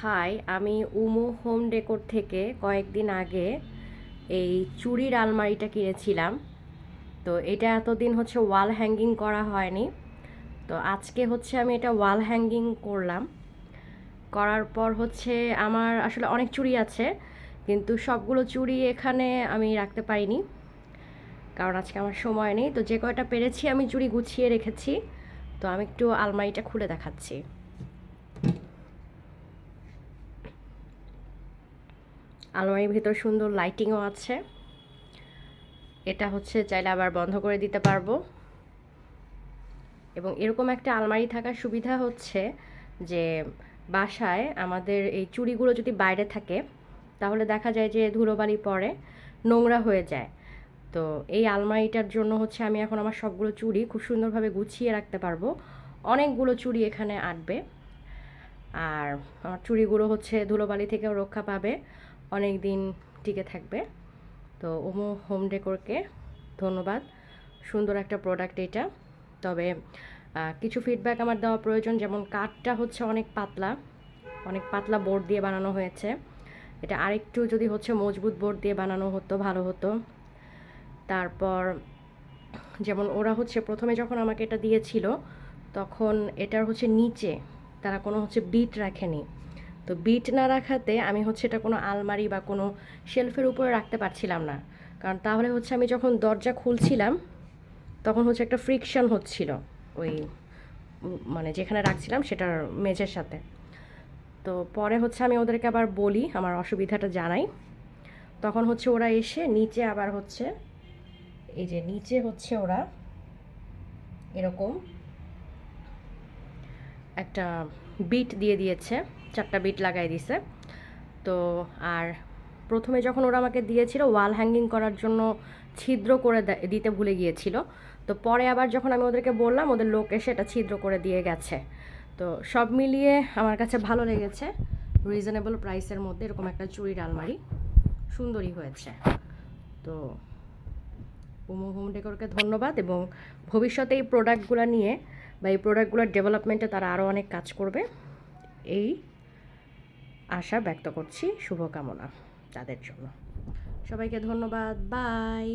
High, আমি উমু home decor থেকে কয়েকদিন আগে এই চুড়ির আলমারিটা কিনেছিলাম। তো এটা এতদিন হচ্ছে ওয়াল হ্যাঙ্গিং করা হয়নি। তো আজকে হচ্ছে আমি এটা ওয়াল হ্যাঙ্গিং করলাম। করার পর হচ্ছে আমার আসলে অনেক চুড়ি আছে, কিন্তু সবগুলো চুড়ি এখানে আমি রাখতে পারিনি, কারণ আজকে আমার সময় নেই। তো যে কয়টা পেরেছি আমি চুড়ি গুছিয়ে রেখেছি। তো আমি একটু আলমারিটা খুলে দেখাচ্ছি। আলমারির ভিতর সুন্দর লাইটিংও আছে। এটা হচ্ছে চাইলে আবার বন্ধ করে দিতে পারবো। এবং এরকম একটা আলমারি থাকার সুবিধা হচ্ছে যে বাসায় আমাদের এই চুড়িগুলো যদি বাইরে থাকে তাহলে দেখা যায় যে ধুলোবালি পড়ে, নোংরা হয়ে যায়। তো এই আলমারিটার জন্য হচ্ছে আমি এখন আমার সবগুলো চুড়ি খুব সুন্দরভাবে গুছিয়ে রাখতে পারবো। অনেকগুলো চুড়ি এখানে আঁটবে, আর আমার চুড়িগুলো হচ্ছে ধুলোবালি থেকেও রক্ষা পাবে, অনেক দিন টিকে থাকবে। তো ওমো হোম ডেকোরকে ধন্যবাদ, সুন্দর একটা প্রোডাক্ট এটা। তবে কিছু ফিডব্যাক আমার দেওয়া প্রয়োজন, যেমন কাঠটা হচ্ছে অনেক পাতলা, অনেক পাতলা বোর্ড দিয়ে বানানো হয়েছে। এটা আরেকটু যদি হচ্ছে মজবুত বোর্ড দিয়ে বানানো হতো ভালো হতো। তারপর যেমন ওরা হচ্ছে প্রথমে যখন আমাকে এটা দিয়েছিল তখন এটার হচ্ছে নিচে তারা কোনো হচ্ছে বিট রাখেনি। তো বিট না রাখাতে আমি হচ্ছে এটা কোনো আলমারি বা কোনো শেলফের উপরে রাখতে পারছিলাম না, কারণ তাহলে হচ্ছে আমি যখন দরজা খুলছিলাম তখন হচ্ছে একটা ফ্রিকশন হচ্ছিল ওই মানে যেখানে রাখছিলাম সেটার মেঝের সাথে। তো পরে হচ্ছে আমি ওদেরকে আবার বলি, আমার অসুবিধাটা জানাই, তখন হচ্ছে ওরা এসে নিচে আবার হচ্ছে এই যে নিচে হচ্ছে ওরা এরকম একটা বিট দিয়ে দিয়েছে, 4টা বিট লাগাই দিয়েছে। তো আর প্রথমে যখন ওরা আমাকে দিয়েছিল ওয়াল হ্যাঙ্গিং করার জন্য ছিদ্র করে দিতে ভুলে গিয়েছিল। তো পরে আবার যখন আমি ওদেরকে বললাম ওদের লোক এসে এটা ছিদ্র করে দিয়ে গেছে। তো সব মিলিয়ে আমার কাছে ভালো লেগেছে, রিজনেবল প্রাইসের মধ্যে এরকম একটা চুড়ির আলমারি সুন্দরই হয়েছে। তো ওমো হোম ডেকোরকে ধন্যবাদ, এবং ভবিষ্যতে এই প্রোডাক্টগুলো নিয়ে বা এই প্রোডাক্টগুলোর ডেভেলপমেন্টে তারা আরও অনেক কাজ করবে, এই আশা ব্যক্ত করছি। শুভকামনা তাদের জন্য। সবাইকে ধন্যবাদ, বাই।